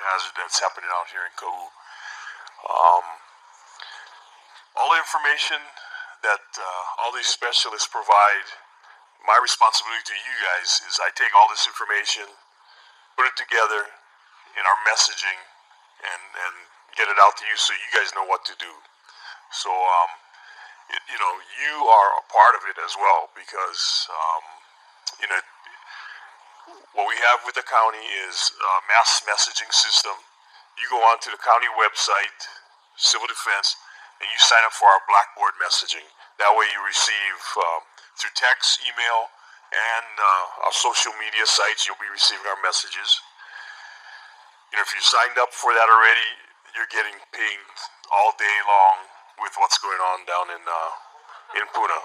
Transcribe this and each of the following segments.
hazard that's happening out here in Kau. Um, all the information that all these specialists provide, my responsibility to you guys is I take all this information, put it together in our messaging, and get it out to you so you guys know what to do. So, you are a part of it as well because, what we have with the county is a mass messaging system. You go onto the county website, Civil Defense, and you sign up for our Blackboard messaging. That way you receive, through text, email, and our social media sites, you'll be receiving our messages. If you signed up for that already, you're getting pinged all day long with what's going on down in Puna.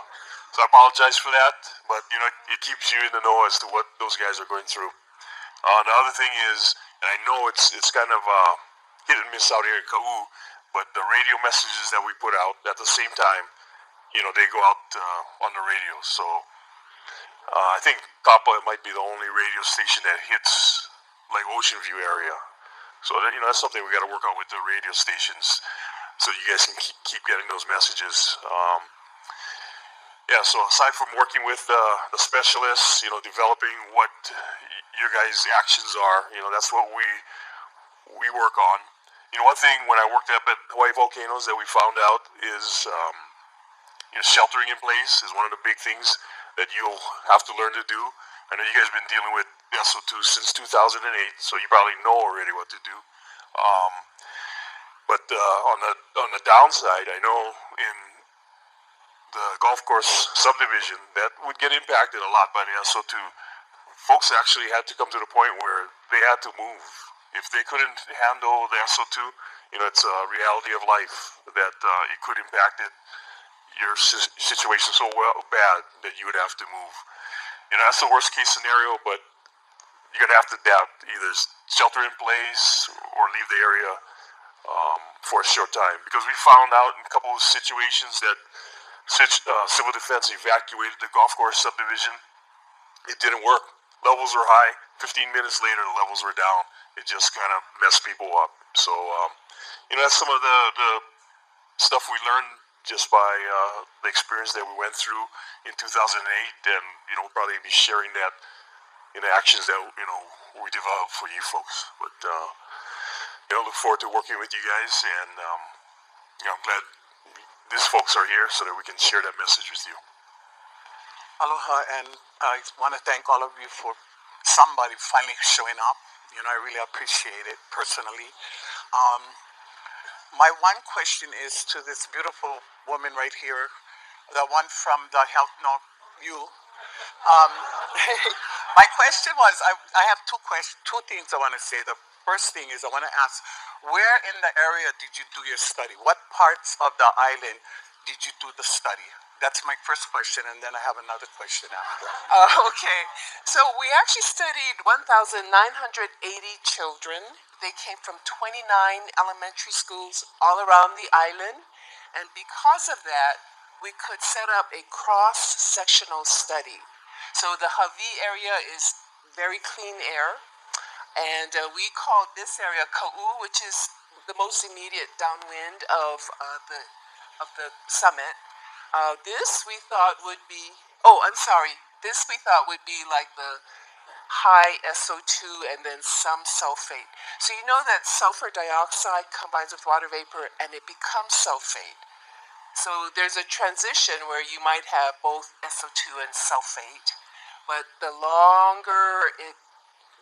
So I apologize for that, but it keeps you in the know as to what those guys are going through. The other thing is, and I know it's kind of hit and miss out here in Kau, but the radio messages that we put out at the same time, they go out on the radio. So I think Kappa might be the only radio station that hits like Ocean View area. So that's something we got to work on with the radio stations, so you guys can keep getting those messages. So aside from working with the specialists, developing what your guys' actions are, that's what we work on. One thing when I worked up at Hawaii Volcanoes that we found out is sheltering in place is one of the big things that you'll have to learn to do. I know you guys have been dealing with SO2 since 2008, so you probably know already what to do. But on the downside, I know in the golf course subdivision that would get impacted a lot by the SO2. Folks actually had to come to the point where they had to move. If they couldn't handle the SO2, it's a reality of life that it could impact your situation so bad that you would have to move. That's the worst case scenario, but you're going to have to adapt. Either shelter in place or leave the area for a short time. Because we found out in a couple of situations that Civil Defense evacuated the golf course subdivision. It didn't work. Levels were high. 15 minutes later, the levels were down. It just kind of messed people up. So, that's some of the stuff we learned just by the experience that we went through in 2008, and we'll probably be sharing that in the actions that we develop for you folks. But look forward to working with you guys, and I'm glad these folks are here so that we can share that message with you. Aloha, and I want to thank all of you for somebody finally showing up. I really appreciate it personally. My one question is to this beautiful woman right here, the one from the Health Note, you. My question was, I have two things I want to say. The first thing is I want to ask, where in the area did you do your study? What parts of the island did you do the study? That's my first question, and then I have another question after. Okay, so we actually studied 1,980 children. They came from 29 elementary schools all around the island, and because of that, we could set up a cross-sectional study. So the Hawi area is very clean air, and we called this area Kau, which is the most immediate downwind of the summit. This we thought would be like the high SO2 and then some sulfate. So you know that sulfur dioxide combines with water vapor and it becomes sulfate. So there's a transition where you might have both SO2 and sulfate, but the longer it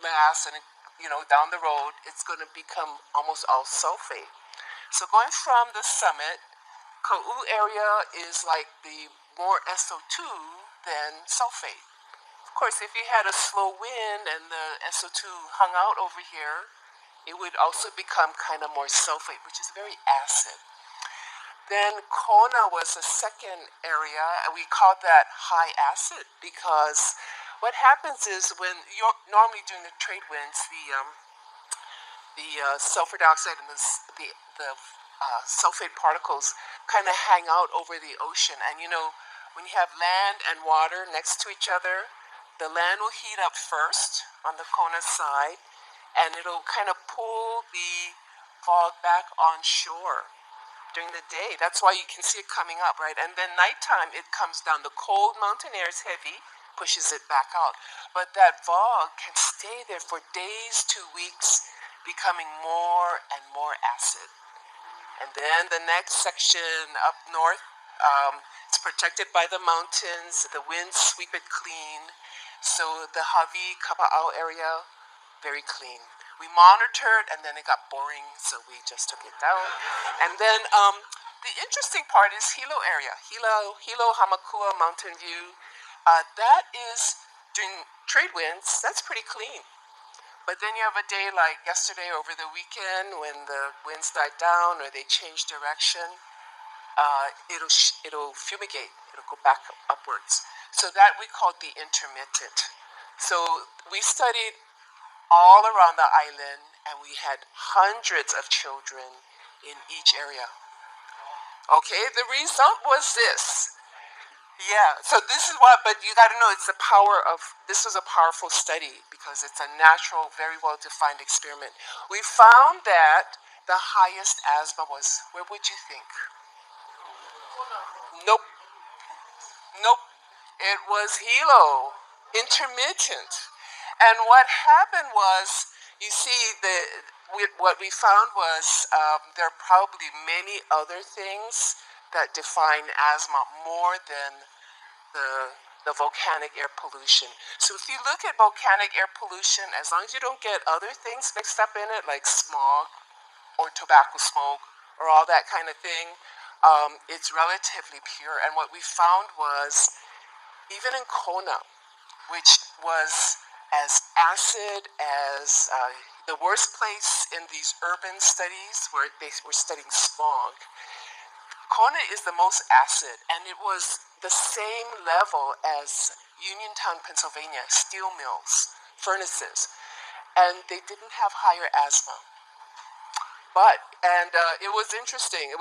lasts and down the road, it's going to become almost all sulfate. So going from the summit, Kau area is like the more SO2 than sulfate. Of course, if you had a slow wind and the SO2 hung out over here, it would also become kind of more sulfate, which is very acid. Then Kona was the second area, and we called that high acid because what happens is when you're normally during the trade winds, the sulfur dioxide and the sulfate particles kind of hang out over the ocean. And when you have land and water next to each other, the land will heat up first on the Kona side, and it'll kind of pull the fog back on shore during the day. That's why you can see it coming up, right? And then nighttime, it comes down. The cold mountain air is heavy, pushes it back out. But that fog can stay there for days to weeks, becoming more and more acid. And then the next section up north, it's protected by the mountains. The winds sweep it clean. So the Hawi Kapa'au area, very clean. We monitored, and then it got boring, so we just took it down. And then the interesting part is Hilo area, Hilo Hamakua Mountain View. That is during trade winds. That's pretty clean. But then you have a day like yesterday over the weekend when the winds died down or they changed direction. It'll fumigate. It'll go back upwards. So that we call the intermittent. So we studied all around the island, and we had hundreds of children in each area. Okay, the result was this. Yeah, so this is what, but you got to know it's the power of, this was a powerful study because it's a natural, very well defined experiment. We found that the highest asthma was, where would you think? Nope. Nope. It was Hilo, intermittent. And what happened was, you see, what we found was there are probably many other things that define asthma more than the volcanic air pollution. So if you look at volcanic air pollution, as long as you don't get other things mixed up in it, like smog or tobacco smoke or all that kind of thing, it's relatively pure. And what we found was, even in Kona, which was as acid as the worst place in these urban studies where they were studying smog, Kona is the most acid, and it was the same level as Uniontown, Pennsylvania, steel mills, furnaces, and they didn't have higher asthma. But, and it was interesting, it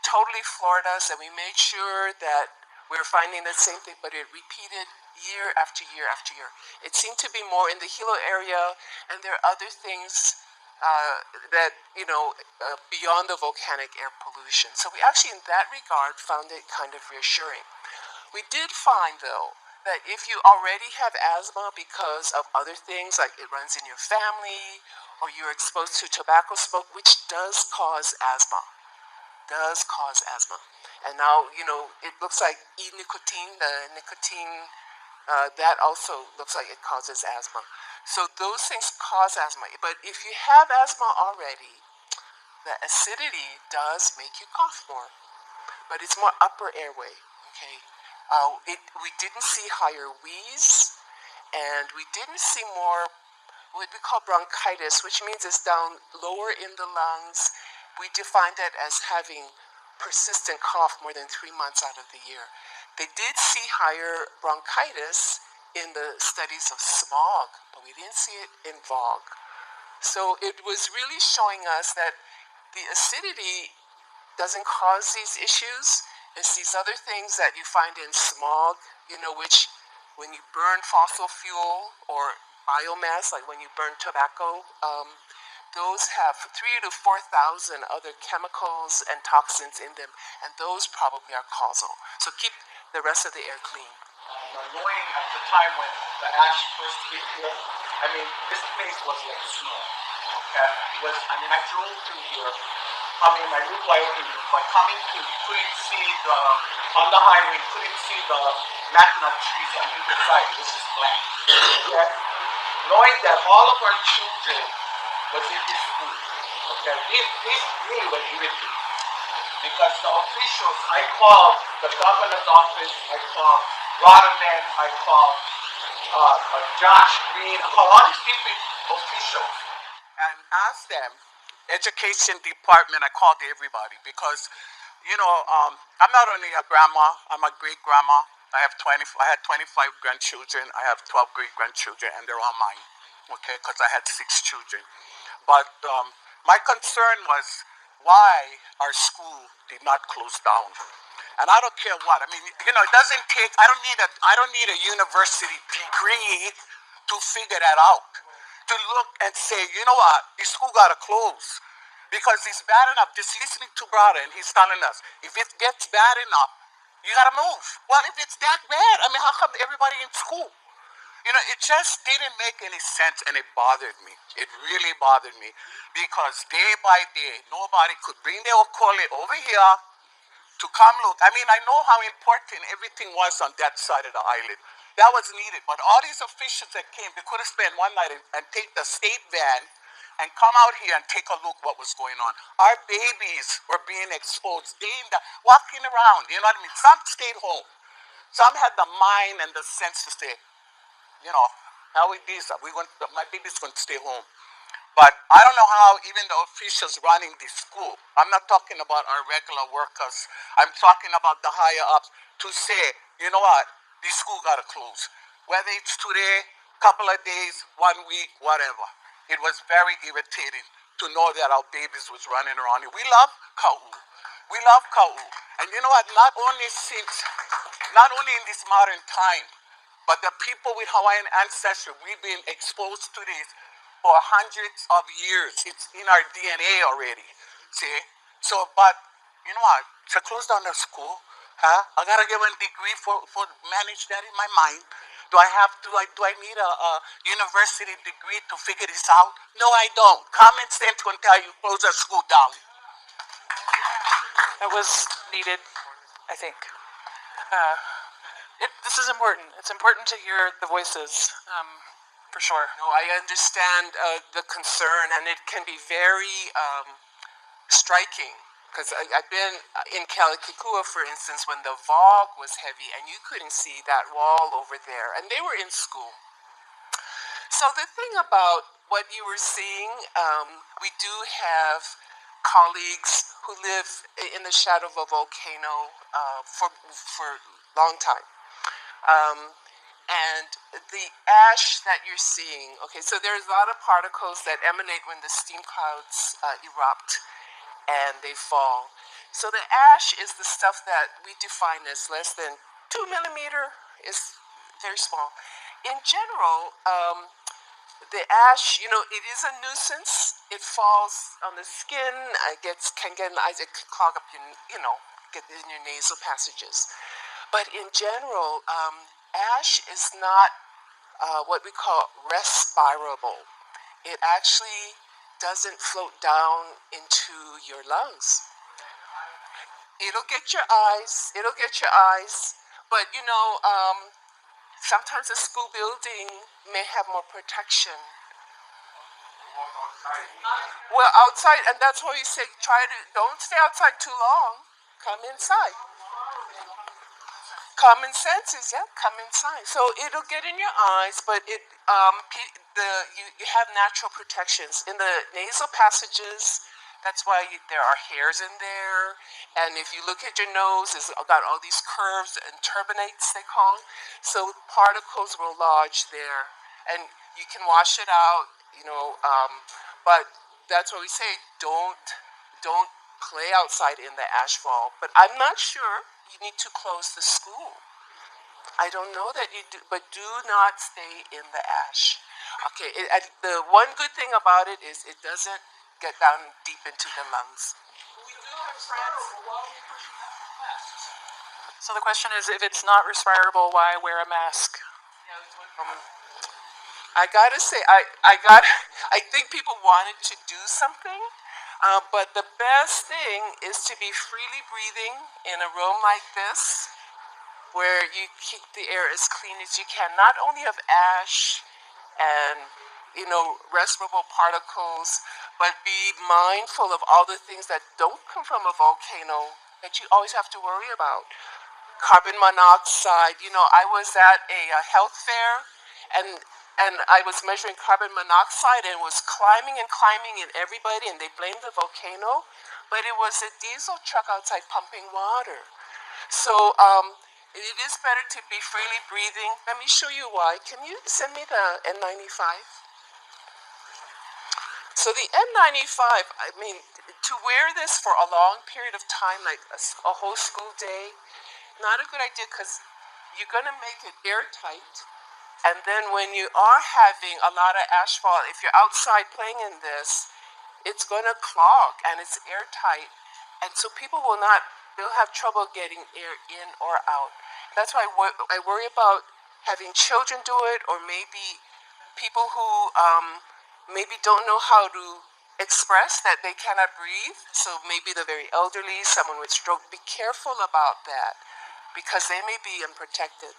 totally floored us, and we made sure that we were finding the same thing, but it repeated year after year after year. It seemed to be more in the Hilo area, and there are other things that, beyond the volcanic air pollution. So we actually, in that regard, found it kind of reassuring. We did find, though, that if you already have asthma because of other things, like it runs in your family, or you're exposed to tobacco smoke, which does cause asthma, And now, it looks like E-nicotine, the nicotine, that also looks like it causes asthma. So those things cause asthma. But if you have asthma already, the acidity does make you cough more. But it's more upper airway, okay? We didn't see higher wheeze, and we didn't see more what we call bronchitis, which means it's down lower in the lungs. We defined that as having persistent cough more than 3 months out of the year. They did see higher bronchitis in the studies of smog, but we didn't see it in VOG. So it was really showing us that the acidity doesn't cause these issues. It's these other things that you find in smog, which when you burn fossil fuel or biomass, like when you burn tobacco, those have 3,000 to 4,000 other chemicals and toxins in them, and those probably are causal. So keep the rest of the air clean. Knowing at the time when the ash first hit here, this place was like snow. Okay, I drove through here. My route but coming to, couldn't see on the highway, couldn't see the magnum trees on either side. This is blank. Okay, knowing that all of our children was in this school. Okay, this really was irritating because the officials, I called the governor's office, I called Rodman, I called Josh Green, I called all these different officials and asked them, education department, I called everybody because, I'm not only a grandma, I'm a great grandma. I had 25 grandchildren, I have 12 great grandchildren, and they're all mine, okay, because I had 6 children. But my concern was why our school did not close down. And I don't care what. It doesn't take, I don't need a university degree to figure that out. to look and say, you know what, this school gotta close. Because it's bad enough just listening to brother and he's telling us, if it gets bad enough, you gotta move. Well, if it's that bad, I mean, how come everybody in school? You know, it just didn't make any sense and it bothered me. It really bothered me because day by day, nobody could bring their Okole over here to come look. I mean, I know how important everything was on that side of the island. That was needed. But all these officials that came, they could have spent one night and take the state van and come out here and take a look what was going on. Our babies were being exposed, walking around, you know what I mean? Some stayed home. Some had the mind and the sense to say, you know, how it is, my baby's going to stay home. But I don't know how even the officials running the school, I'm not talking about our regular workers, I'm talking about the higher ups, to say, you know what, this school got to close. Whether it's today, couple of days, 1 week, whatever. It was very irritating to know that our babies was running around here. We love Kau. We love Kau. And you know what, not only in this modern time, but the people with Hawaiian ancestry, we've been exposed to this for hundreds of years. It's in our DNA already. See? So, but you know what? To close down the school, huh? I gotta get one degree for manage that in my mind. Do I need a university degree to figure this out? No, I don't. Common sense will tell you close the school down. That was needed, I think. This is important. It's important to hear the voices, for sure. No, I understand the concern, and it can be very striking. Because I've been in Kalikikua, for instance, when the fog was heavy, and you couldn't see that wall over there, and they were in school. So the thing about what you were seeing, we do have colleagues who live in the shadow of a volcano for a long time. And the ash that you're seeing, okay, so there's a lot of particles that emanate when the steam clouds erupt and they fall. So the ash is the stuff that we define as less than 2 millimeter, is very small. In general, the ash, you know, it is a nuisance. It falls on the skin, can get in the eyes, it can clog up your, get in your nasal passages. But in general, ash is not what we call respirable. It actually doesn't float down into your lungs. It'll get your eyes, but sometimes a school building may have more protection. Well, outside, and that's why you say don't stay outside too long, come inside. Common sense is, come inside. So it'll get in your eyes, but you have natural protections. In the nasal passages, that's why there are hairs in there. And if you look at your nose, it's got all these curves and turbinates, they call them. So particles will lodge there. And you can wash it out, but that's why we say don't play outside in the ashfall. But I'm not sure you need to close the school. I don't know that you do, but do not stay in the ash. Okay, the one good thing about it is it doesn't get down deep into the lungs. So the question is, if it's not respirable, why wear a mask? I gotta say, I think people wanted to do something, but the best thing is to be freely breathing in a room like this, where you keep the air as clean as you can, not only of ash and respirable particles, but be mindful of all the things that don't come from a volcano that you always have to worry about. Carbon monoxide. I was at a health fair, and I was measuring carbon monoxide, and was climbing in everybody, and they blamed the volcano, but it was a diesel truck outside pumping water. So it is better to be freely breathing. Let me show you why. Can you send me the N95? So the N95, I mean, to wear this for a long period of time, like a whole school day, not a good idea, because you're going to make it airtight. And then when you are having a lot of ashfall, if you're outside playing in this, it's going to clog and it's airtight. And so people they'll have trouble getting air in or out. That's why I worry about having children do it, or maybe people who maybe don't know how to express that they cannot breathe. So maybe the very elderly, someone with stroke. Be careful about that because they may be unprotected.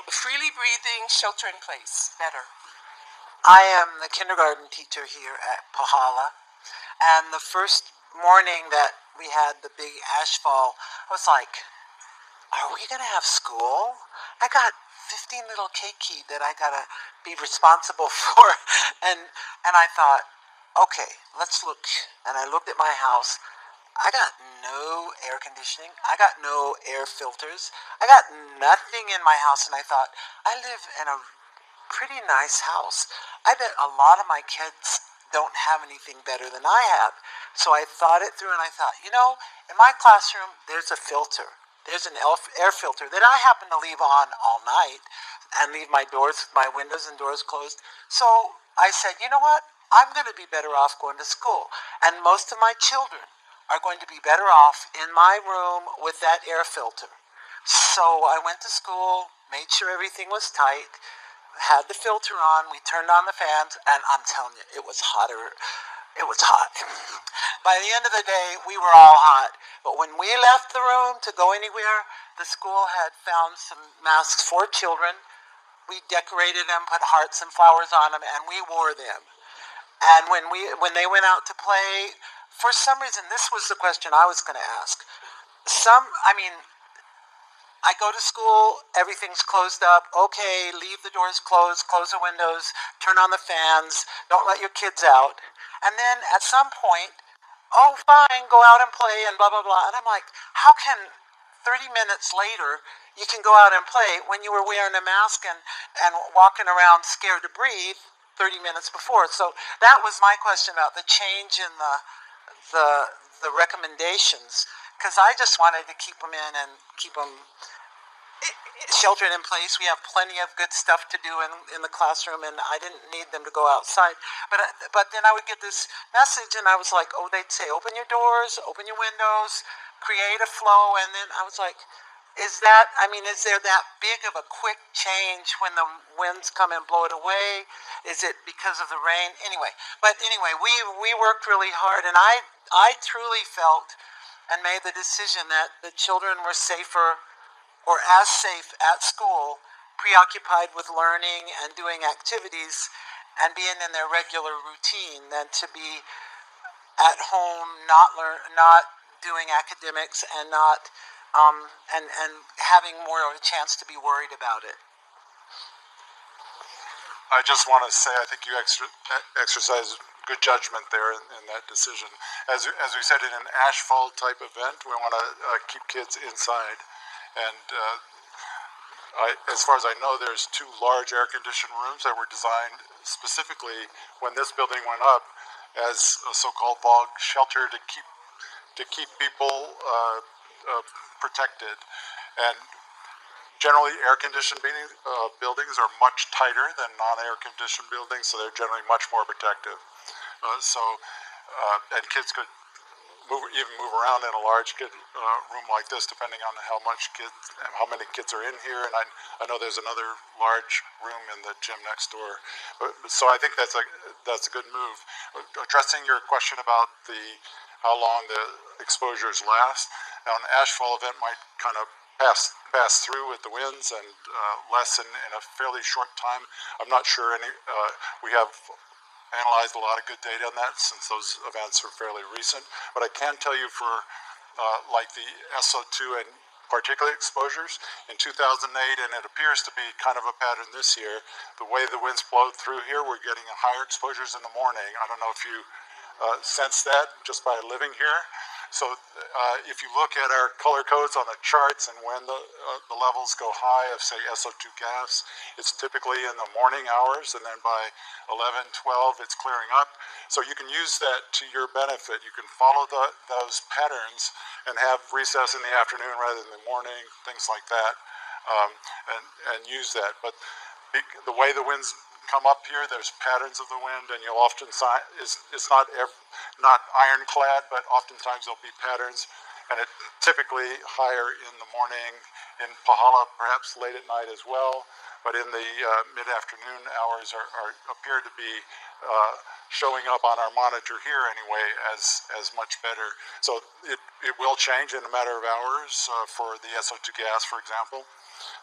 Freely breathing, shelter in place, better. I am the kindergarten teacher here at Pahala, and the first morning that we had the big ashfall, I was like, are we going to have school? I got 15 little keiki that I got to be responsible for, and I thought, okay, let's look. And I looked at my house. I got no air conditioning. I got no air filters. I got nothing in my house, and I thought, I live in a pretty nice house. I bet a lot of my kids don't have anything better than I have. So I thought it through, and I thought, in my classroom, there's a filter. There's an air filter that I happen to leave on all night and leave my windows and doors closed. So I said, you know what? I'm going to be better off going to school. And most of my children are going to be better off in my room with that air filter. So I went to school, made sure everything was tight, had the filter on, we turned on the fans, and I'm telling you, it was hotter. It was hot. By the end of the day, we were all hot. But when we left the room to go anywhere, the school had found some masks for children. We decorated them, put hearts and flowers on them, and we wore them. And when they went out to play, for some reason, this was the question I was going to ask. I go to school, everything's closed up. Okay, leave the doors closed, close the windows, turn on the fans, don't let your kids out. And then at some point, oh, fine, go out and play and blah, blah, blah. And I'm like, how can 30 minutes later you can go out and play when you were wearing a mask and walking around scared to breathe 30 minutes before? So that was my question about the change in the recommendations, because I just wanted to keep them in and keep them sheltered in place. We have plenty of good stuff to do in the classroom, and I didn't need them to go outside. But then I would get this message, and I was like, oh, they'd say, open your doors, open your windows, create a flow. And then I was like, is there that big of a quick change when the winds come and blow it away? Is it because of the rain? Anyway, we worked really hard, and I truly felt and made the decision that the children were safer, or as safe at school, preoccupied with learning and doing activities and being in their regular routine, than to be at home not doing academics and not and having more of a chance to be worried about it. I just want to say I think you exercise good judgment there in that decision. As we said, in an ashfall type event, we want to keep kids inside. And as far as I know, there's 2 large air-conditioned rooms that were designed specifically when this building went up as a so-called fog shelter to keep people protected. And generally, air-conditioned buildings are much tighter than non-air-conditioned buildings, so they're generally much more protective. And kids could move around in a large room like this, depending on how many kids are in here. And I know there's another large room in the gym next door. So I think that's a good move. Addressing your question about how long the exposures last, now an ashfall event might kind of pass through with the winds and lessen in a fairly short time. I'm not sure we have analyzed a lot of good data on that since those events are fairly recent. But I can tell you for like the SO2 and particulate exposures in 2008, and it appears to be kind of a pattern this year, the way the winds flowed through here, we're getting higher exposures in the morning. I don't know if you sense that just by living here. So if you look at our color codes on the charts and when the levels go high of, say, SO2 gas, it's typically in the morning hours, and then by 11, 12, it's clearing up. So you can use that to your benefit. You can follow those patterns and have recess in the afternoon rather than the morning, things like that. and use that. But the way the winds come up here, there's patterns of the wind, and you'll often it's not ironclad, but oftentimes there'll be patterns, and it typically higher in the morning, in Pahala perhaps late at night as well, but in the mid-afternoon hours appear to be showing up on our monitor here anyway as much better. So it will change in a matter of hours for the SO2 gas, for example.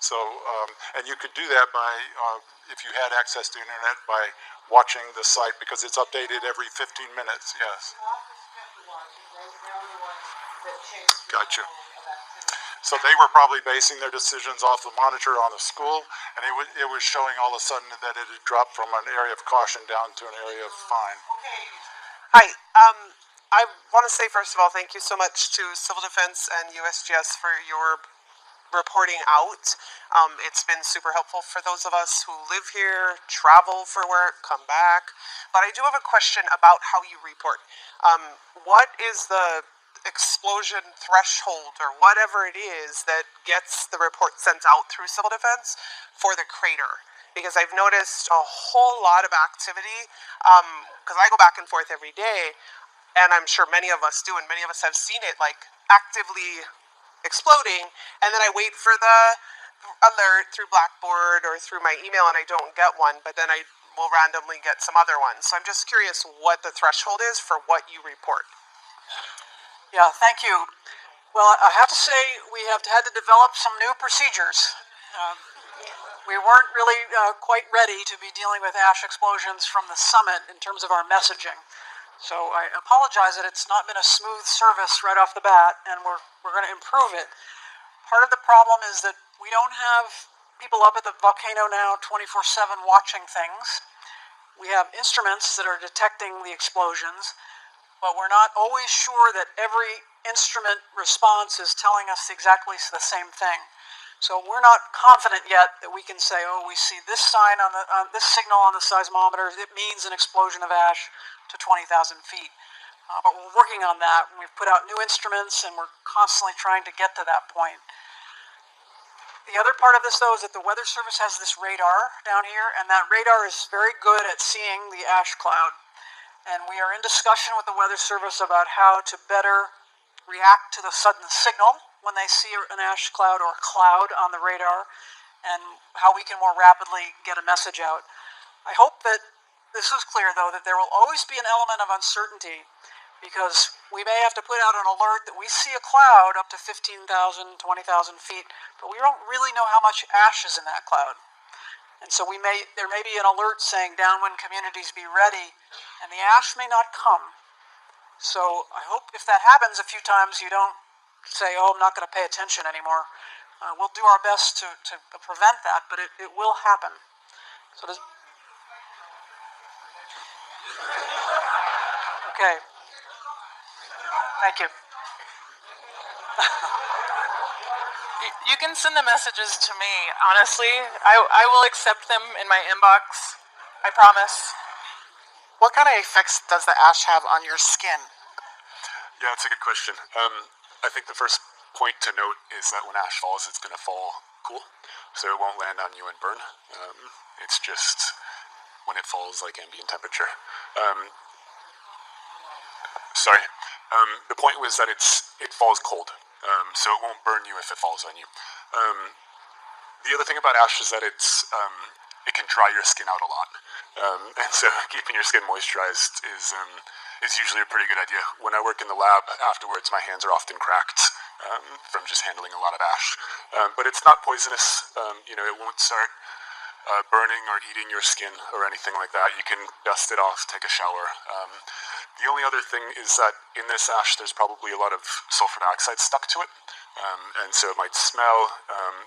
So, and you could do that by, if you had access to internet, by watching the site, because it's updated every 15 minutes, yes. Gotcha. So they were probably basing their decisions off the monitor on the school, and it was showing all of a sudden that it had dropped from an area of caution down to an area of fine. Hi. I want to say, first of all, thank you so much to Civil Defense and USGS for your reporting out. It's been super helpful for those of us who live here, travel for work, come back. But I do have a question about how you report. What is the explosion threshold or whatever it is that gets the report sent out through Civil Defense for the crater? Because I've noticed a whole lot of activity, because I go back and forth every day, and I'm sure many of us do, and many of us have seen it, like, actively exploding, and then I wait for the alert through Blackboard or through my email, and I don't get one, but then I will randomly get some other ones. So I'm just curious what the threshold is for what you report. Yeah, thank you. Well, I have to say we have had to develop some new procedures. We weren't really quite ready to be dealing with ash explosions from the summit in terms of our messaging. So I apologize that it's not been a smooth service right off the bat, and we're going to improve it. Part of the problem is that we don't have people up at the volcano now 24/7 watching things. We have instruments that are detecting the explosions, but we're not always sure that every instrument response is telling us exactly the same thing. So we're not confident yet that we can say, oh, we see this sign on this signal on the seismometer, it means an explosion of ash to 20,000 feet. But we're working on that, and we've put out new instruments, and we're constantly trying to get to that point. The other part of this, though, is that the Weather Service has this radar down here, and that radar is very good at seeing the ash cloud. And we are in discussion with the Weather Service about how to better react to the sudden signal when they see an ash cloud or cloud on the radar, and how we can more rapidly get a message out. I hope that this is clear, though, that there will always be an element of uncertainty, because we may have to put out an alert that we see a cloud up to 15,000, 20,000 feet, but we don't really know how much ash is in that cloud. And so there may be an alert saying downwind communities be ready, and the ash may not come. So I hope if that happens a few times, you don't say, oh, I'm not going to pay attention anymore. We'll do our best to prevent that, but it will happen. So okay. Thank you. You can send the messages to me. Honestly, I will accept them in my inbox. I promise. What kind of effects does the ash have on your skin? Yeah, that's a good question. I think the first point to note is that when ash falls, it's going to fall cool, so it won't land on you and burn. It's just when it falls, like ambient temperature. The point was that it falls cold, so it won't burn you if it falls on you. The other thing about ash is that it can dry your skin out a lot, and so keeping your skin moisturized is usually a pretty good idea. When I work in the lab afterwards, my hands are often cracked from just handling a lot of ash, but it's not poisonous. It won't start burning or eating your skin or anything like that. You can dust it off, take a shower. The only other thing is that in this ash, there's probably a lot of sulfur dioxide stuck to it, and so it might smell.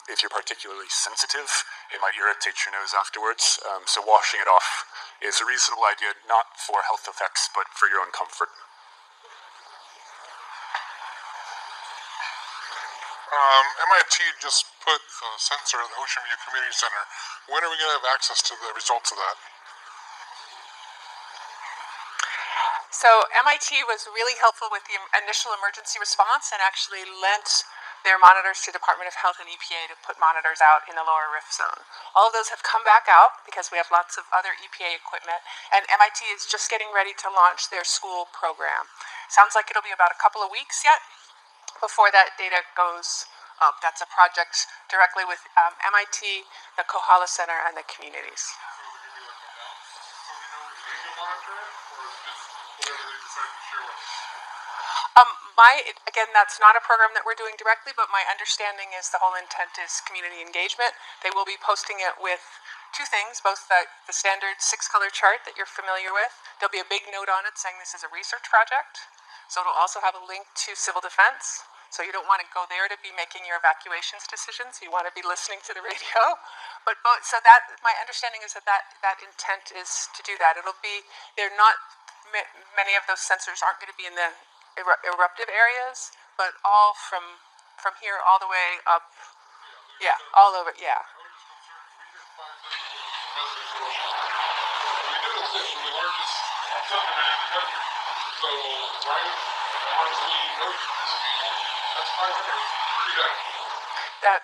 If you're particularly sensitive, it might irritate your nose afterwards. So washing it off is a reasonable idea, not for health effects, but for your own comfort. MIT just put a sensor at the Ocean View Community Center. When are we going to have access to the results of that? So MIT was really helpful with the initial emergency response and actually lent their monitors to Department of Health and EPA to put monitors out in the lower rift zone. All of those have come back out because we have lots of other EPA equipment, and MIT is just getting ready to launch their school program. Sounds like it'll be about a couple of weeks yet before that data goes up. That's a project directly with MIT, the Kohala Center, and the communities. Again, that's not a program that we're doing directly, but my understanding is the whole intent is community engagement. They will be posting it with two things, both the standard 6-color chart that you're familiar with. There'll be a big note on it saying this is a research project. So it'll also have a link to civil defense. So you don't want to go there to be making your evacuations decisions. You want to be listening to the radio. But so that my understanding is that intent is to do that. They're not, many of those sensors aren't going to be in the eruptive areas, but all from here all the way up. Yeah, all over. Yeah. We did this from the largest submarine in the country. So, right, honestly, that's 500 pretty good.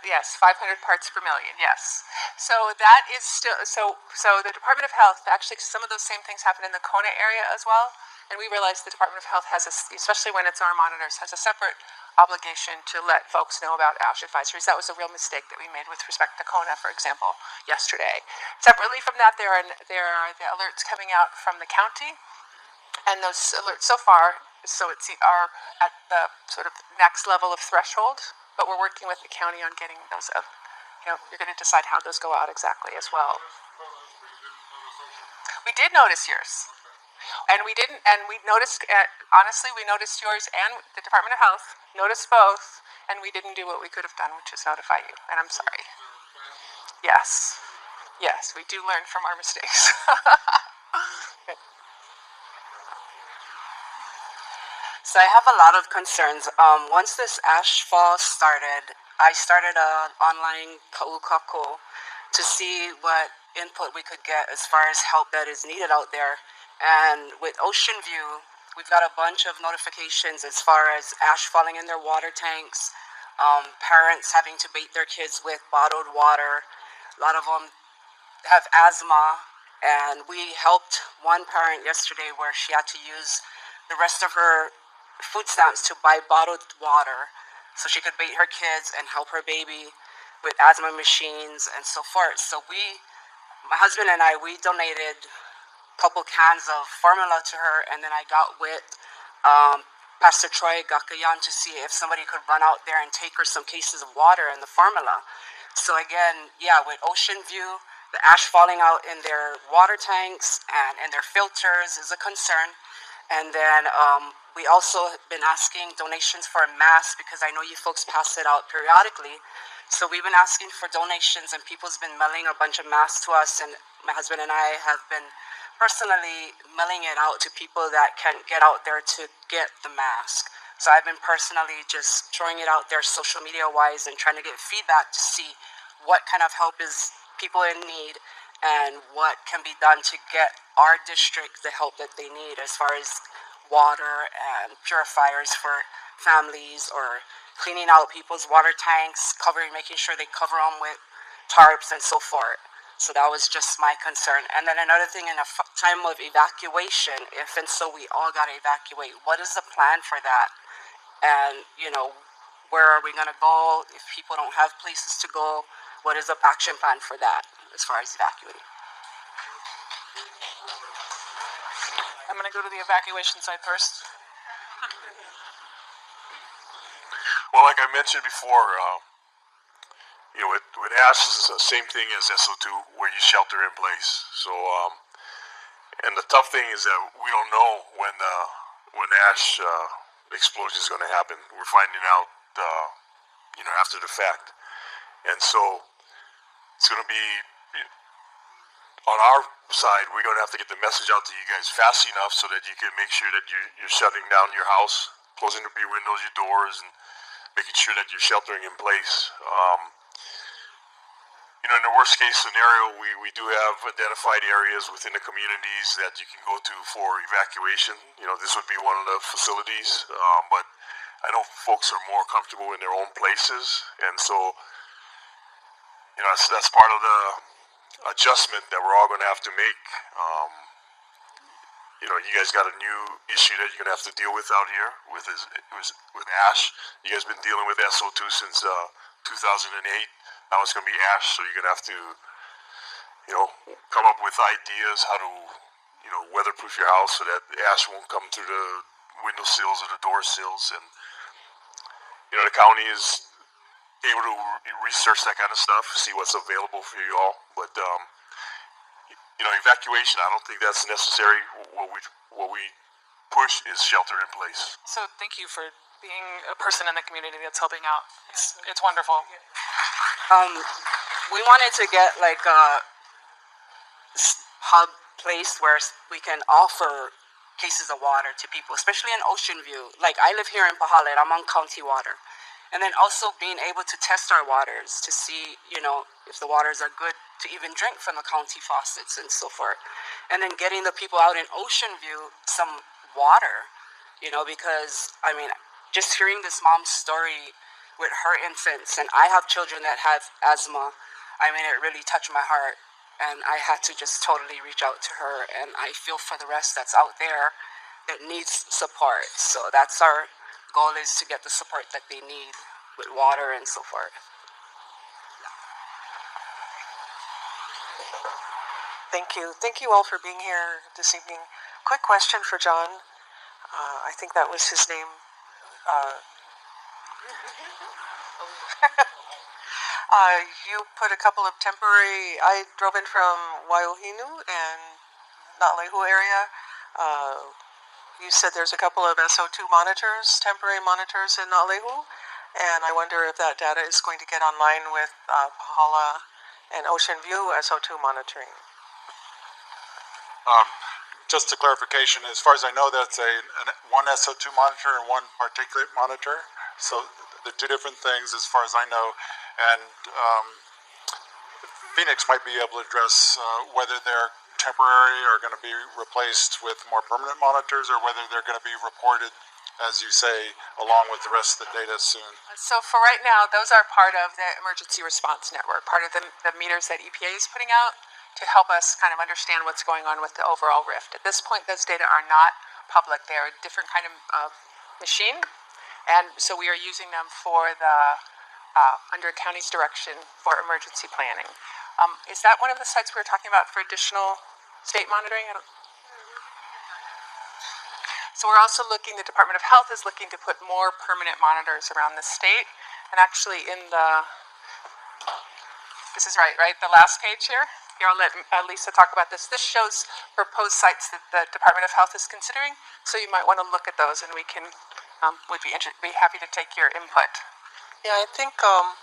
Yes, 500 parts per million, yes. So that is still, so the Department of Health, actually some of those same things happen in the Kona area as well. And we realize the Department of Health has, especially when it's our monitors, has a separate obligation to let folks know about ash advisories. That was a real mistake that we made with respect to Kona, for example, yesterday. Separately from that, there are the alerts coming out from the county. And those alerts so far, are at the sort of next level of threshold. But we're working with the county on getting those up. You're going to decide how those go out exactly as well. We did notice yours. And we noticed, honestly, we noticed yours and the Department of Health, noticed both, and we didn't do what we could have done, which is notify you, and I'm sorry. Yes, we do learn from our mistakes. So I have a lot of concerns. Once this ash fall started, I started an online kaukako to see what input we could get as far as help that is needed out there. And with Ocean View, we've got a bunch of notifications as far as ash falling in their water tanks, parents having to bait their kids with bottled water. A lot of them have asthma, and we helped one parent yesterday where she had to use the rest of her food stamps to buy bottled water so she could bait her kids and help her baby with asthma machines and so forth. So my husband and I, we donated a couple cans of formula to her, and then I got with Pastor Troy Gakayan to see if somebody could run out there and take her some cases of water and the formula. So again, with Ocean View, the ash falling out in their water tanks and in their filters is a concern. And then we also have been asking donations for a mask because I know you folks pass it out periodically. So we've been asking for donations, and people's been mailing a bunch of masks to us, and my husband and I have been personally mailing it out to people that can't get out there to get the mask. So I've been personally just throwing it out there social media wise and trying to get feedback to see what kind of help is people in need and what can be done to get our district the help that they need as far as water and purifiers for families, or cleaning out people's water tanks, making sure they cover them with tarps and so forth. So that was just my concern. And then another thing, in a time of evacuation, if and so we all got to evacuate, what is the plan for that? And, where are we going to go? If people don't have places to go, what is the action plan for that as far as evacuating? I'm going to go to the evacuation site first. Well, like I mentioned before, with ash, it's the same thing as SO2, where you shelter in place. So, and the tough thing is that we don't know when ash explosion is going to happen. We're finding out, after the fact, and so it's going to be on our side. We're going to have to get the message out to you guys fast enough so that you can make sure that you're shutting down your house, closing up your windows, your doors, and making sure that you're sheltering in place. In the worst case scenario, we do have identified areas within the communities that you can go to for evacuation. This would be one of the facilities, but I know folks are more comfortable in their own places, and so that's part of the adjustment that we're all going to have to make. You guys got a new issue that you're going to have to deal with out here with ash. You guys been dealing with SO2 since 2008. Now it's going to be ash, so you're going to have to come up with ideas how to weatherproof your house so that the ash won't come through the window sills or the door sills. And the county is able to research that kind of stuff, see what's available for you all. But evacuation, I don't think that's necessary. What we push is shelter in place. So thank you for being a person in the community that's helping out. It's wonderful. We wanted to get like a hub place where we can offer cases of water to people, especially in Ocean View. Like I live here in Pahala and I'm on county water. And then also being able to test our waters to see, if the waters are good to even drink from the county faucets and so forth. And then getting the people out in Ocean View some water, because, just hearing this mom's story with her infants, and I have children that have asthma, it really touched my heart. And I had to just totally reach out to her, and I feel for the rest that's out there that needs support. So that's our goal, is to get the support that they need with water and so forth. Thank you. Thank you all for being here this evening. Quick question for John. I think that was his name. You put a couple of temporary. I drove in from Waiohinu and Na'alehu area. You said there's a couple of SO2 monitors, temporary monitors in Na'alehu, and I wonder if that data is going to get online with Pahala and Ocean View SO2 monitoring. Just a clarification, as far as I know, that's one SO2 monitor and one particulate monitor. So they're two different things as far as I know. And Phoenix might be able to address whether they're temporary or going to be replaced with more permanent monitors, or whether they're going to be reported, as you say, along with the rest of the data soon. So for right now, those are part of the emergency response network, part of the meters that EPA is putting out to help us kind of understand what's going on with the overall rift. At this point, those data are not public. They're a different kind of machine, and so we are using them for the under county's direction for emergency planning. Is that one of the sites we were talking about for additional state monitoring? So we're also looking, the Department of Health is looking to put more permanent monitors around the state. And actually this is right? The last page here. Here, I'll let Lisa talk about this. This shows proposed sites that the Department of Health is considering. So you might want to look at those, and we can, would be happy to take your input. Yeah, I think,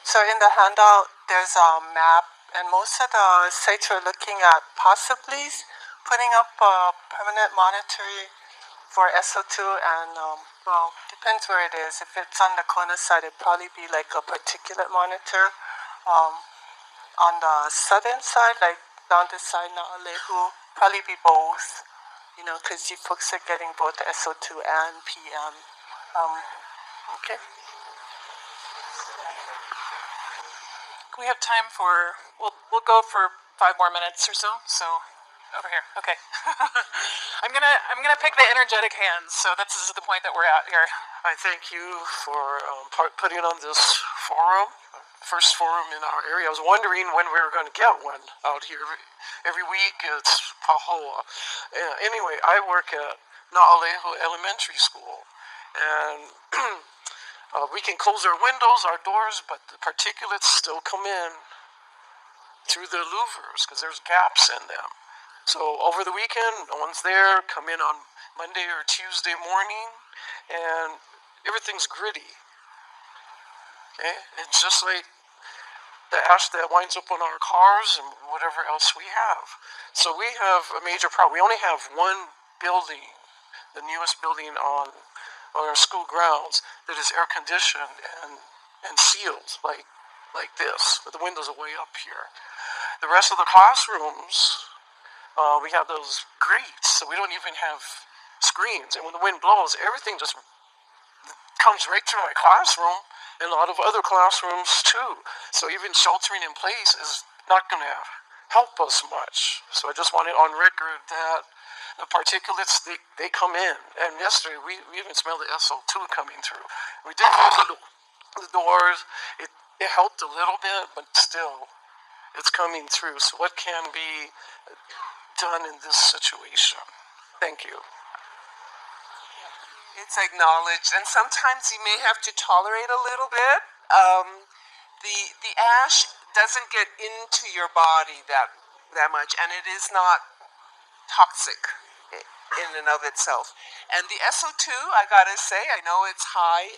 so in the handout, there's a map, and most of the sites we're looking at possibly putting up a permanent monitor for SO2, and, depends where it is. If it's on the Kona side, it'd probably be like a particulate monitor. On the southern side, like down this side, Na'alehu, probably be both, because you folks are getting both SO2 and PM. Okay. We have time for, we'll go for 5 more minutes or so. So over here, okay. I'm gonna pick the energetic hands. So this is the point that we're at here. I thank you for putting on this forum, first forum in our area. I was wondering when we were going to get one out here. Every week it's Pahoa. Anyway, I work at Na'alehu Elementary School, and we can close our windows, our doors, but the particulates still come in through the louvers because there's gaps in them. So over the weekend, no one's there. Come in on Monday or Tuesday morning, and everything's gritty. Okay, it's just like the ash that winds up on our cars and whatever else we have. So we have a major problem. We only have one building, the newest building on our school grounds, that is air conditioned and sealed like this, but the windows are way up here. The rest of the classrooms, we have those grates, so we don't even have screens. And when the wind blows, everything just comes right through my classroom and a lot of other classrooms too. So even sheltering in place is not going to help us much. So I just want it on record that the particulates, they come in. And yesterday, we even smelled the SO2 coming through. We did close the doors. It helped a little bit, but still, it's coming through. So what can be done in this situation? Thank you. It's acknowledged, and sometimes you may have to tolerate a little bit. The ash doesn't get into your body that much, and it is not toxic in and of itself. And the SO2, I gotta say, I know it's high.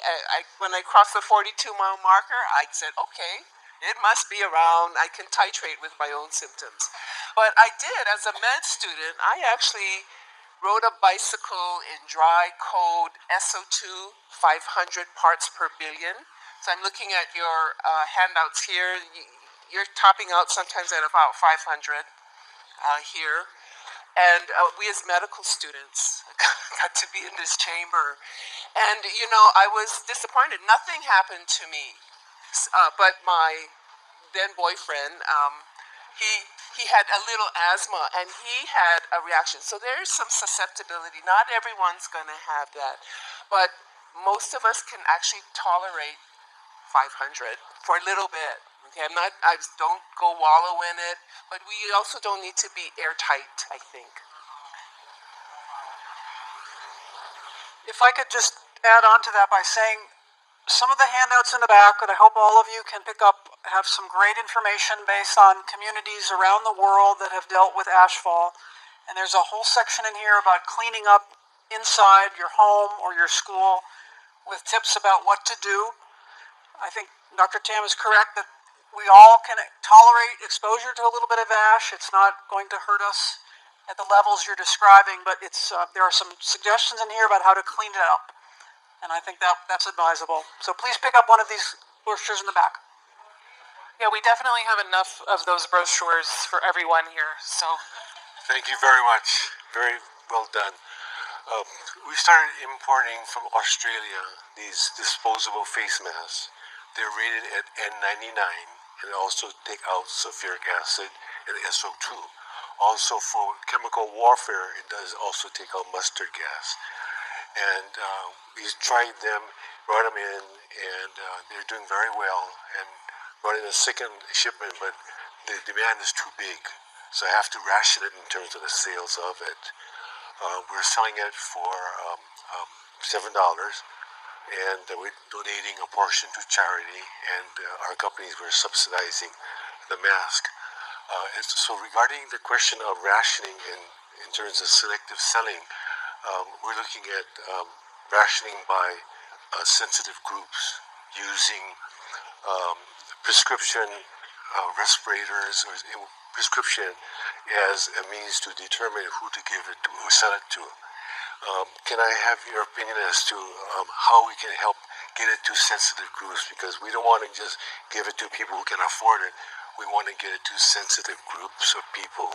When I crossed the 42-mile marker, I said, okay, it must be around. I can titrate with my own symptoms. But I did, as a med student, I actually rode a bicycle in dry, cold SO2, 500 parts per billion. So I'm looking at your handouts here. You're topping out sometimes at about 500 here. And we as medical students got to be in this chamber. And, you know, I was disappointed. Nothing happened to me. But my then boyfriend, he had a little asthma and he had a reaction. So there's some susceptibility. Not everyone's going to have that. But most of us can actually tolerate 500 for a little bit. Okay, I don't go wallow in it, but we also don't need to be airtight, I think. If I could just add on to that by saying some of the handouts in the back that I hope all of you can pick up have some great information based on communities around the world that have dealt with ashfall. And there's a whole section in here about cleaning up inside your home or your school with tips about what to do. I think Dr. Tam is correct that we all can tolerate exposure to a little bit of ash. It's not going to hurt us at the levels you're describing, but there are some suggestions in here about how to clean it up. And I think that's advisable. So please pick up one of these brochures in the back. Yeah, we definitely have enough of those brochures for everyone here. So Thank you very much. Very well done. We started importing from Australia these disposable face masks. They're rated at N99 and also take out sulfuric acid and SO2. Also for chemical warfare, it does also take out mustard gas. And we tried them, brought them in, and they're doing very well. And brought in a second shipment, but the demand is too big. So I have to ration it in terms of the sales of it. We're selling it for $7, and we're donating a portion to charity, and our companies were subsidizing the mask. So regarding the question of rationing in terms of selective selling, we're looking at rationing by sensitive groups using prescription respirators or prescription as a means to determine who to give it to, who sell it to. Can I have your opinion as to how we can help get it to sensitive groups? Because we don't want to just give it to people who can afford it. We want to get it to sensitive groups of people.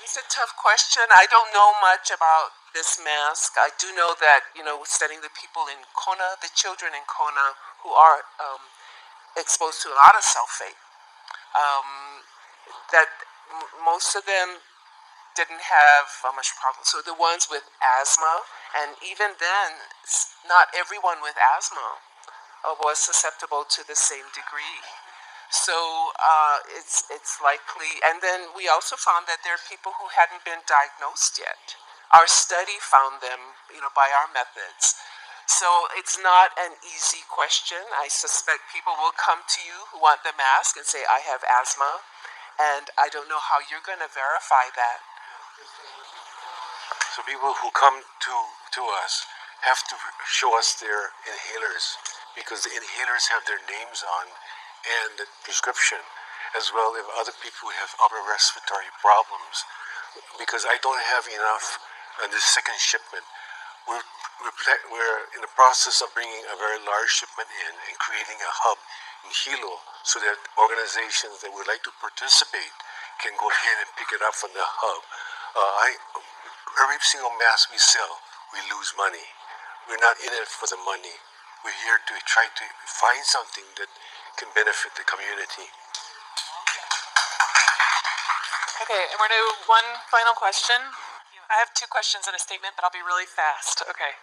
It's a tough question. I don't know much about this mask. I do know that, studying the people in Kona, the children in Kona who are exposed to a lot of sulfate, that most of them didn't have much problem. So the ones with asthma, and even then, not everyone with asthma was susceptible to the same degree. So it's likely, and then we also found that there are people who hadn't been diagnosed yet. Our study found them, by our methods. So it's not an easy question. I suspect people will come to you who want the mask and say, I have asthma, and I don't know how you're going to verify that. So people who come to us have to show us their inhalers, because the inhalers have their names on and the prescription, as well as other people who have upper respiratory problems. Because I don't have enough on this second shipment. We're in the process of bringing a very large shipment in and creating a hub in Hilo so that organizations that would like to participate can go ahead and pick it up from the hub. Every single mask we sell, we lose money. We're not in it for the money. we're here to try to find something that can benefit the community. Okay, and we're going to do one final question. I have two questions and a statement, but I'll be really fast. Okay.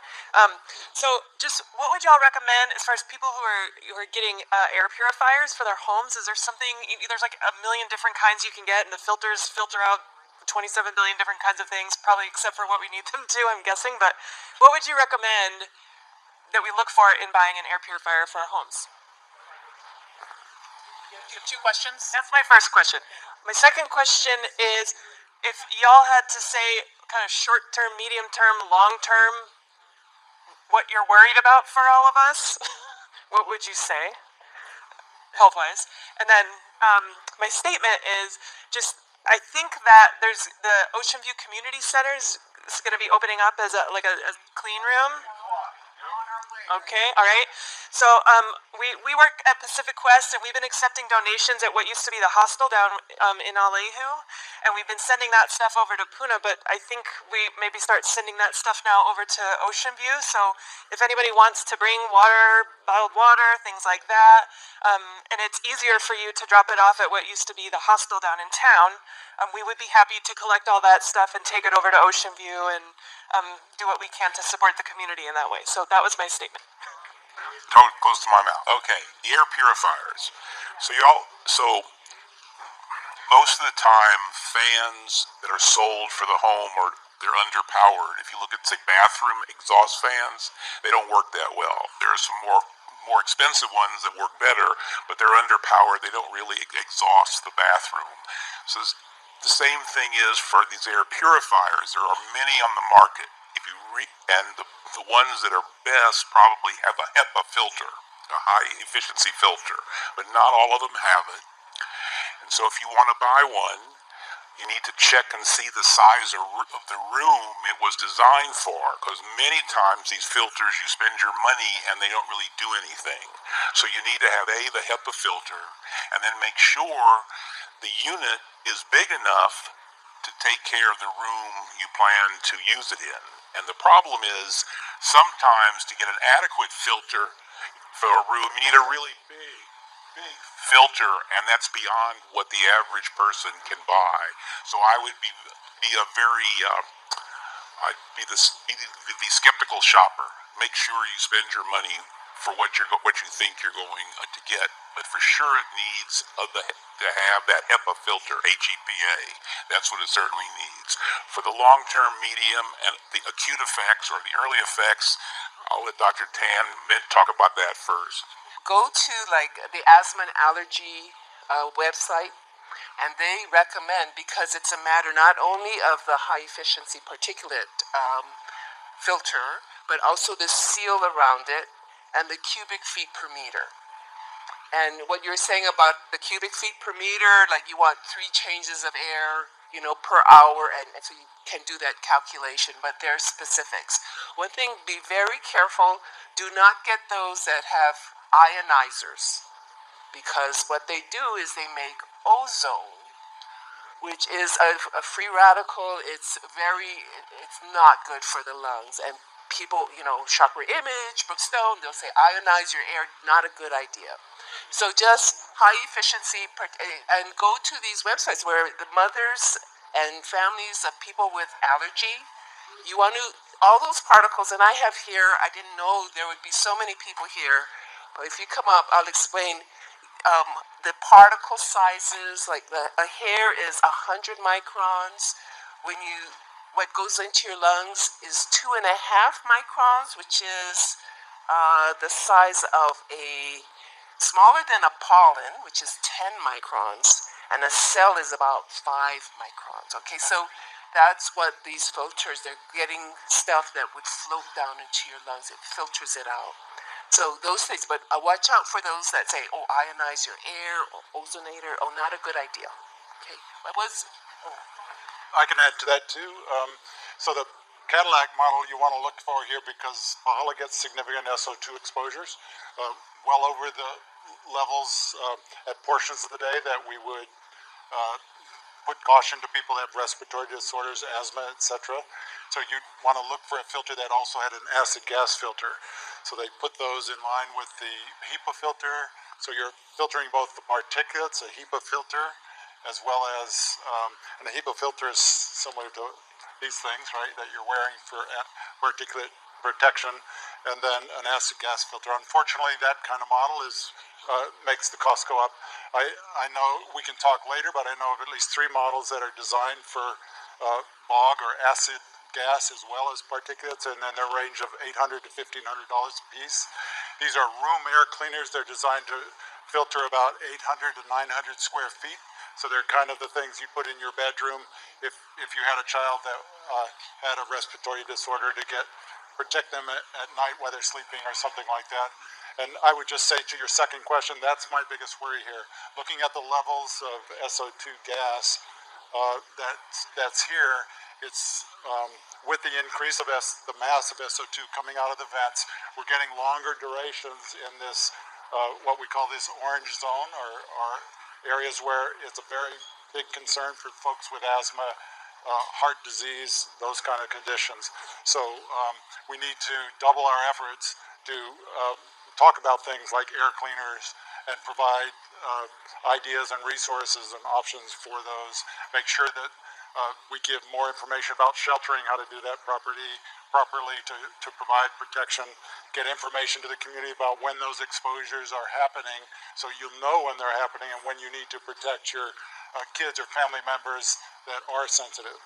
So just what would y'all recommend as far as people who are getting air purifiers for their homes? Is there something, there's like a million different kinds you can get, and the filters filter out 27 billion different kinds of things, probably except for what we need them to, I'm guessing. But what would you recommend that we look for in buying an air purifier for our homes? You have two questions? That's my first question. My second question is, if y'all had to say kind of short-term, medium-term, long-term, what you're worried about for all of us, what would you say, health-wise? And then my statement is just, I think that there's the Ocean View Community Center is going to be opening up as a clean room. Okay, all right. So we work at Pacific Quest, and we've been accepting donations at what used to be the hostel down in Alehu, and we've been sending that stuff over to Puna, but I think we maybe start sending that stuff now over to Ocean View. So if anybody wants to bring water, bottled water, things like that, and it's easier for you to drop it off at what used to be the hostel down in town, we would be happy to collect all that stuff and take it over to Ocean View and do what we can to support the community in that way. So that was my statement. Close to my mouth. Okay, the air purifiers. So most of the time, fans that are sold for the home they're underpowered. If you look at, say, bathroom exhaust fans, they don't work that well. There are some more expensive ones that work better, but they're underpowered. They don't really exhaust the bathroom. So the same thing is for these air purifiers. There are many on the market. And the ones that are best probably have a HEPA filter, a high efficiency filter, but not all of them have it. And so if you want to buy one, you need to check and see the size of the room it was designed for, because many times these filters, you spend your money and they don't really do anything. So you need to have the HEPA filter, and then make sure the unit is big enough to take care of the room you plan to use it in. And the problem is, sometimes to get an adequate filter for a room, you need a really big filter, and that's beyond what the average person can buy. So I would be the skeptical shopper. Make sure you spend your money for what you think you're going to get, but for sure it needs to have that HEPA filter, HEPA. That's what it certainly needs. For the long-term, medium, and the acute effects or the early effects, I'll let Dr. Tan talk about that first. Go to like the asthma and allergy website, and they recommend, because it's a matter not only of the high efficiency particulate filter, but also the seal around it and the cubic feet per meter. And what you're saying about the cubic feet per meter, like you want 3 changes of air, per hour, and so you can do that calculation, but there are specifics. One thing, be very careful, do not get those that have ionizers, because what they do is they make ozone, which is a free radical. It's not good for the lungs, and people, Chakra Image, Brookstone, they'll say ionize your air, not a good idea. So just high efficiency, and go to these websites where the mothers and families of people with allergy, you want to, all those particles, and I have here, I didn't know there would be so many people here, but if you come up, I'll explain the particle sizes. Like a hair is 100 microns. What goes into your lungs is 2.5 microns, which is the size of smaller than a pollen, which is 10 microns, and a cell is about 5 microns. Okay, so that's what these filters, they're getting stuff that would float down into your lungs. It filters it out. So those things, but watch out for those that say, ionize your air, or ozonator, not a good idea. Okay, I can add to that too. So the Cadillac model you want to look for here, because Pahala gets significant SO2 exposures, well over the levels at portions of the day that we would put caution to people that have respiratory disorders, asthma, etc. So you want to look for a filter that also had an acid gas filter. So they put those in line with the HEPA filter. So you're filtering both the particulates, a HEPA filter, as well as, and the HEPA filter is similar to these things, right, that you're wearing for particulate protection, and then an acid gas filter. Unfortunately, that kind of model is makes the cost go up. I know we can talk later, but I know of at least 3 models that are designed for bog or acid gas as well as particulates, and then their range of $800 to $1,500 a piece. These are room air cleaners. They're designed to filter about 800 to 900 square feet. So they're kind of the things you put in your bedroom if you had a child that had a respiratory disorder to protect them at night while they're sleeping or something like that. And I would just say to your second question, that's my biggest worry here. Looking at the levels of SO2 gas that's here, it's with the increase of the mass of SO2 coming out of the vents, we're getting longer durations in this, what we call this orange zone, or areas where it's a very big concern for folks with asthma, heart disease, those kind of conditions. So we need to double our efforts to talk about things like air cleaners and provide ideas and resources and options for those. Make sure that we give more information about sheltering, how to do that properly to provide protection, get information to the community about when those exposures are happening so you'll know when they're happening and when you need to protect your kids or family members that are sensitive.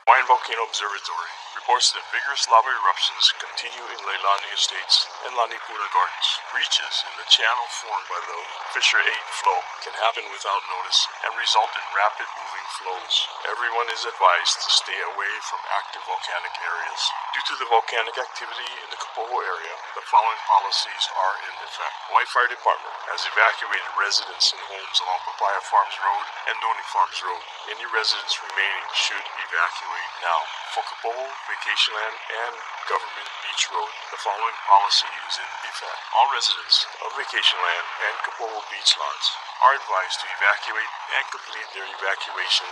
Hawaiian Volcano Observatory reports that vigorous lava eruptions continue in Leilani Estates and Lanipuna Gardens. Breaches in the channel formed by the Fissure 8 flow can happen without notice and result in rapid moving flows. Everyone is advised to stay away from active volcanic areas. Due to the volcanic activity in the Kapoho area, the following policies are in effect. Hawaii Fire Department has evacuated residents in homes along Papaya Farms Road and Noni Farms Road. Any residents remaining should evacuate now. For Kapoho, Vacationland, and Government Beach Road, the following policy is in effect. All residents of Vacationland and Kapoho beach lots are advised to evacuate and complete their evacuation.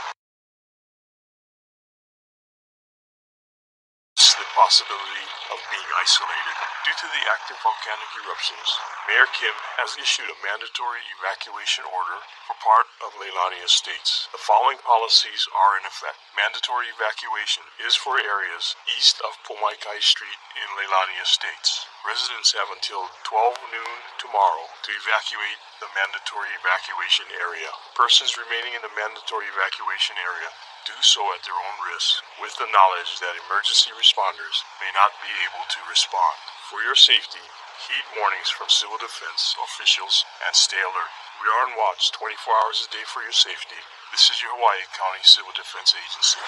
The possibility of being isolated. Due to the active volcanic eruptions, Mayor Kim has issued a mandatory evacuation order for part of Leilani Estates. The following policies are in effect. Mandatory evacuation is for areas east of Pomaikai Street in Leilani Estates. Residents have until 12 noon tomorrow to evacuate the mandatory evacuation area. Persons remaining in the mandatory evacuation area do so at their own risk, with the knowledge that emergency responders may not be able to respond. For your safety, heed warnings from civil defense officials and stay alert. We are on watch 24 hours a day for your safety. This is your Hawaii County Civil Defense Agency.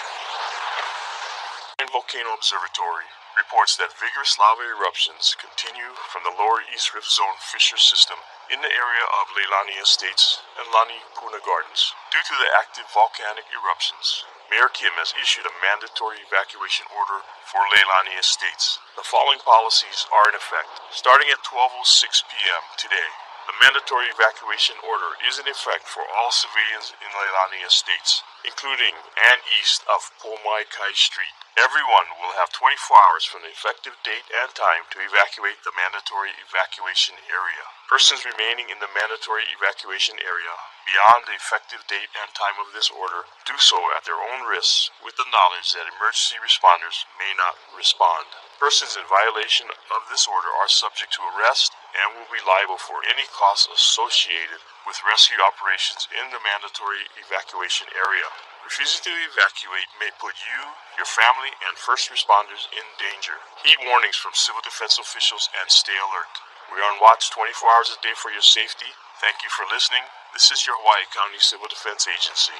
Volcano Observatory reports that vigorous lava eruptions continue from the lower East Rift Zone fissure system in the area of Leilani Estates and Lanipuna Gardens. Due to the active volcanic eruptions, Mayor Kim has issued a mandatory evacuation order for Leilani Estates. The following policies are in effect. Starting at 12:06 p.m. today, the mandatory evacuation order is in effect for all civilians in Leilani Estates, including and east of Pomaikai Street. Everyone will have 24 hours from the effective date and time to evacuate the mandatory evacuation area. Persons remaining in the mandatory evacuation area beyond the effective date and time of this order do so at their own risks, with the knowledge that emergency responders may not respond. Persons in violation of this order are subject to arrest and will be liable for any costs associated with rescue operations in the mandatory evacuation area. Refusing to evacuate may put you, your family, and first responders in danger. Heed warnings from civil defense officials and stay alert. We are on watch 24 hours a day for your safety. Thank you for listening. This is your Hawaii County Civil Defense Agency.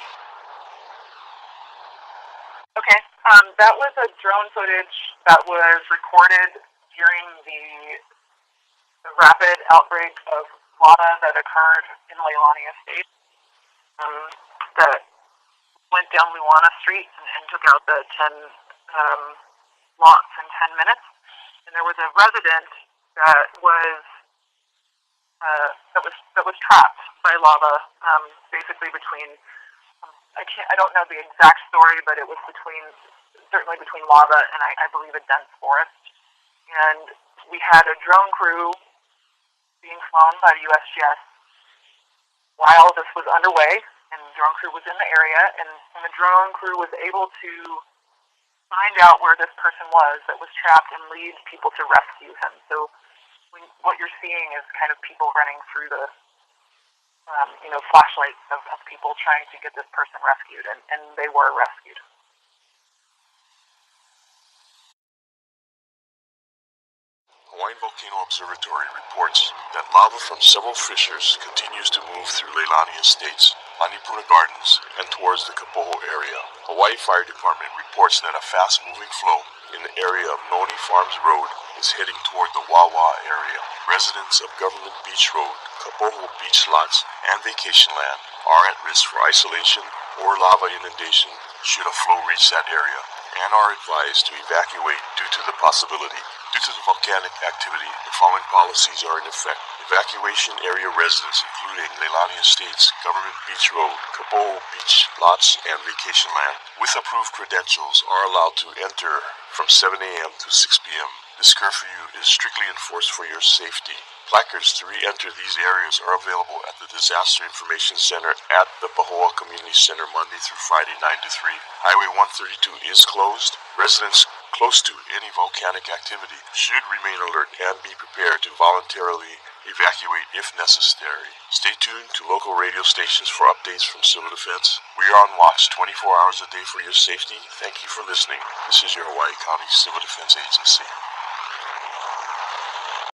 Okay, that was a drone footage that was recorded during the rapid outbreak of lava that occurred in Leilani Estate. That went down Luana Street and took out the 10 lots in 10 minutes. And there was a resident that was trapped by lava, basically between. I don't know the exact story, but it was certainly between lava and I believe a dense forest. And we had a drone crew being flown by the USGS while this was underway, and the drone crew was in the area, and the drone crew was able to find out where this person was that was trapped and lead people to rescue him. So what you're seeing is kind of people running through the flashlights of people trying to get this person rescued, and they were rescued. Hawaiian Volcano Observatory reports that lava from several fissures continues to move through Leilani Estates, Anipuna Gardens, and towards the Kapoho area. Hawaii Fire Department reports that a fast-moving flow in the area of Noni Farms Road is heading toward the Wawa area. Residents of Government Beach Road, Kapoho beach lots, and vacation land are at risk for isolation or lava inundation should a flow reach that area, and are advised to evacuate due to the possibility. Due to the volcanic activity, the following policies are in effect. Evacuation area residents, including Leilani Estates, Government Beach Road, Kapoho beach lots, and vacation land, with approved credentials are allowed to enter from 7 a.m. to 6 p.m. This curfew is strictly enforced for your safety. Placards to re-enter these areas are available at the Disaster Information Center at the Pahoa Community Center Monday through Friday 9 to 3. Highway 132 is closed. Residents close to any volcanic activity should remain alert and be prepared to voluntarily evacuate if necessary. Stay tuned to local radio stations for updates from Civil Defense. We are on watch 24 hours a day for your safety. Thank you for listening. This is your Hawaii County Civil Defense Agency.